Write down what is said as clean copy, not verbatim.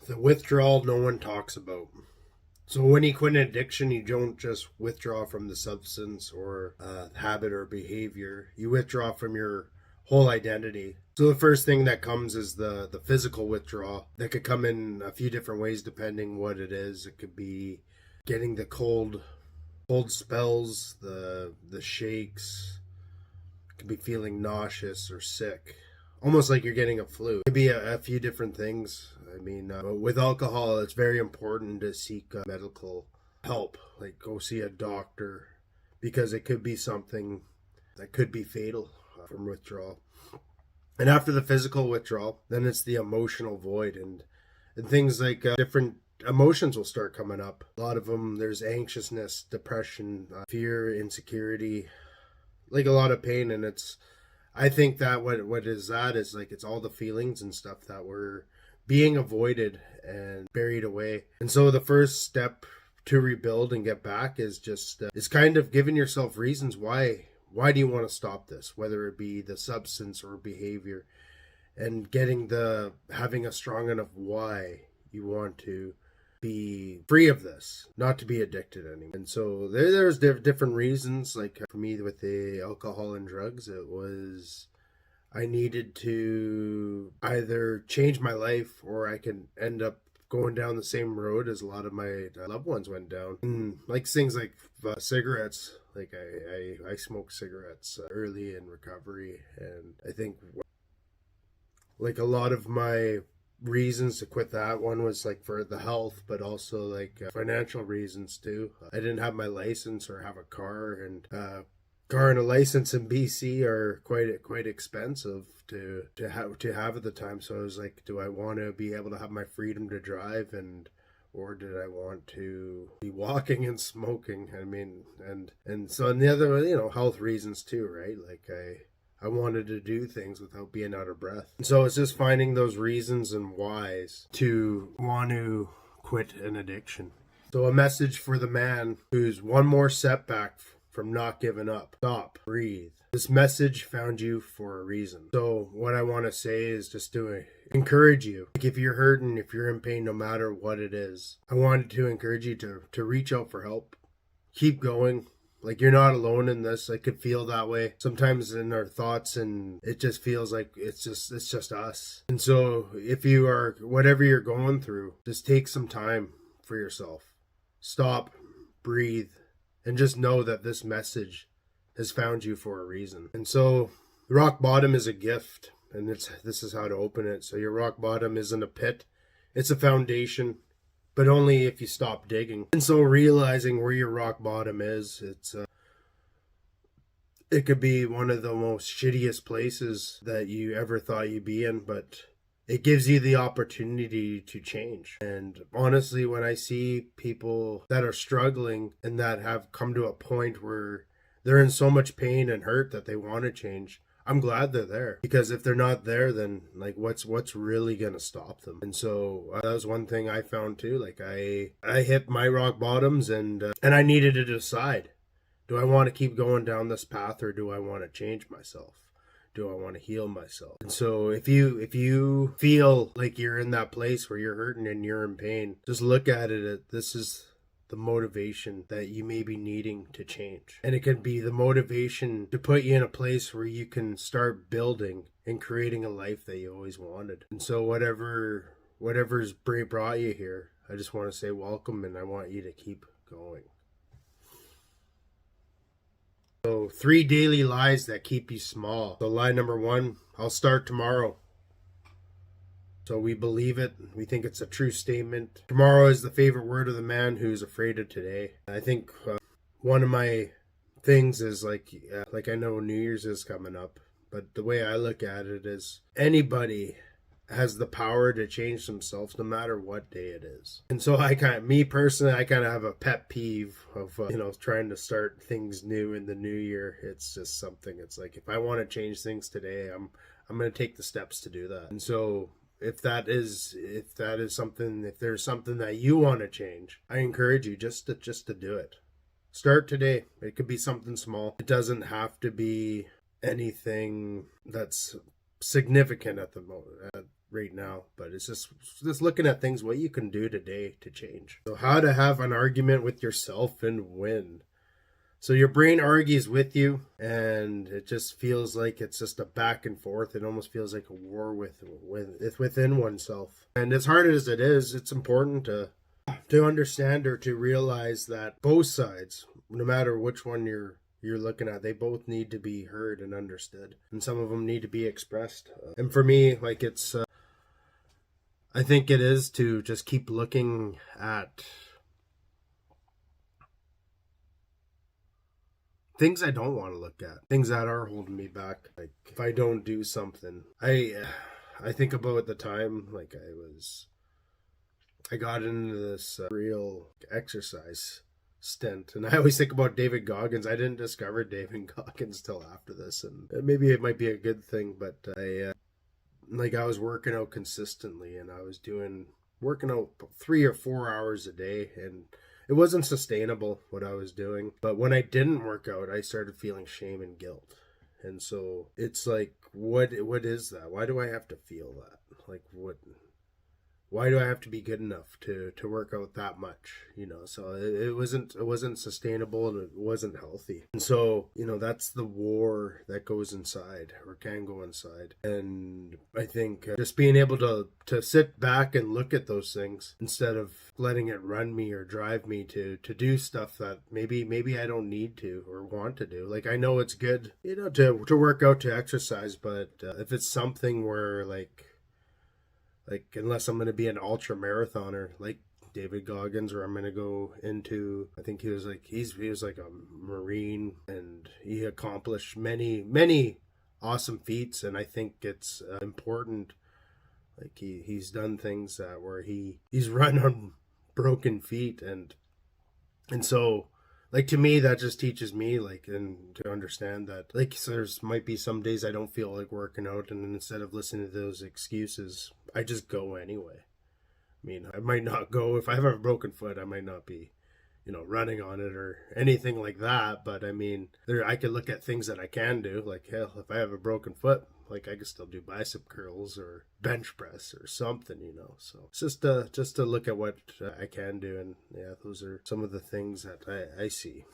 The withdrawal no one talks about. So when you quit an addiction, you don't just withdraw from the substance or habit or behavior. You withdraw from your whole identity. So the first thing that comes is the physical withdrawal. That could come in a few different ways depending what it is. It could be getting the cold spells, the shakes. It could be feeling nauseous or sick, almost like you're getting a flu. It could be a few different things. I mean, with alcohol, it's very important to seek medical help, like go see a doctor, because it could be something that could be fatal from withdrawal. And after the physical withdrawal, then it's the emotional void, and things like different emotions will start coming up. A lot of them, there's anxiousness, depression, fear, insecurity, like a lot of pain. And I think that what is that is like, it's all the feelings and stuff that were being avoided and buried away. And so the first step to rebuild and get back is just is kind of giving yourself reasons why do you want to stop this, whether it be the substance or behavior, and having a strong enough why you want to be free of this, not to be addicted anymore. And so there's different reasons. Like for me with the alcohol and drugs, it was I needed to either change my life or I can end up going down the same road as a lot of my loved ones went down. And like things like cigarettes, like I smoked cigarettes early in recovery. And I think like a lot of my reasons to quit that one was like for the health, but also like financial reasons too. I didn't have my license or have a car, and car and a license in BC are quite expensive to have at the time. So I was like, do I want to be able to have my freedom to drive, or did I want to be walking and smoking? I mean, and so, and the other, health reasons too, right? Like I wanted to do things without being out of breath. And so it's just finding those reasons and whys to want to quit an addiction. So a message for the man who's one more setback from not giving up. Stop, breathe. This message found you for a reason. So what I want to say is just to encourage you. Like if you're hurting, if you're in pain, no matter what it is, I wanted to encourage you to reach out for help. Keep going. Like you're not alone in this. I could feel that way sometimes in our thoughts, and it just feels like it's just us. And so if you are, whatever you're going through, just take some time for yourself. Stop, breathe, and just know that this message has found you for a reason. And so rock bottom is a gift, and this is how to open it. So your rock bottom isn't a pit, it's a foundation, but only if you stop digging. And so realizing where your rock bottom is, it could be one of the most shittiest places that you ever thought you'd be in, but it gives you the opportunity to change. And honestly, when I see people that are struggling and that have come to a point where they're in so much pain and hurt that they want to change, I'm glad they're there. Because if they're not there, then like what's really gonna stop them? And so that was one thing I found too. Like I hit my rock bottoms, and I needed to decide: do I want to keep going down this path, or do I want to change myself? Do I want to heal myself? And so if you feel like you're in that place where you're hurting and you're in pain, just look at it. This is the motivation that you may be needing to change. And it can be the motivation to put you in a place where you can start building and creating a life that you always wanted. And so whatever's brought you here, I just want to say welcome, and I want you to keep going. So 3 daily lies that keep you small. So lie number 1, I'll start tomorrow. So we believe it. We think it's a true statement. Tomorrow is the favorite word of the man who's afraid of today. I think one of my things is like I know New Year's is coming up, but the way I look at it is anybody has the power to change themselves no matter what day it is. And so me personally, I kind of have a pet peeve of, trying to start things new in the new year. It's just something, it's like, if I want to change things today, I'm going to take the steps to do that. And so if there's something that you want to change, I encourage you just to do it. Start today. It could be something small. It doesn't have to be anything that's significant at the moment. right now, but it's just looking at things what you can do today to change. So how to have an argument with yourself and win. So your brain argues with you, and it just feels like it's just a back and forth. It almost feels like a war within oneself. And as hard as it is, it's important to understand or to realize that both sides, no matter which one you're looking at, they both need to be heard and understood, and some of them need to be expressed. And for me, like I think it is to just keep looking at things I don't want to look at, things that are holding me back. Like if I don't do something, I think about the time like I got into this real exercise stint, and I always think about David Goggins. I didn't discover David Goggins till after this, and maybe it might be a good thing, but I was working out consistently, and I was working out 3 or 4 hours a day, and it wasn't sustainable what I was doing. But when I didn't work out, I started feeling shame and guilt. And so it's like, what is that? Why do I have to feel that? Like, why do I have to be good enough to work out that much? So it wasn't sustainable, and it wasn't healthy. And so, that's the war that goes inside, or can go inside. And I think just being able to sit back and look at those things instead of letting it run me or drive me to do stuff that maybe I don't need to or want to do. Like, I know it's good, to work out, to exercise, but if it's something where like unless I'm going to be an ultra marathoner like David Goggins, or I'm going to go into, I think he was like a Marine, and he accomplished many awesome feats. And I think it's important, like he's done things where he's run on broken feet, and so, like, to me, that just teaches me, like, and to understand that, like, so there's might be some days I don't feel like working out, and then instead of listening to those excuses, I just go anyway. I mean, I might not go if I have a broken foot. I might not be, running on it or anything like that. But I mean, I could look at things that I can do. Like, hell, if I have a broken foot, like, I can still do bicep curls or bench press or something. So it's just to look at what I can do, and yeah, those are some of the things that I see.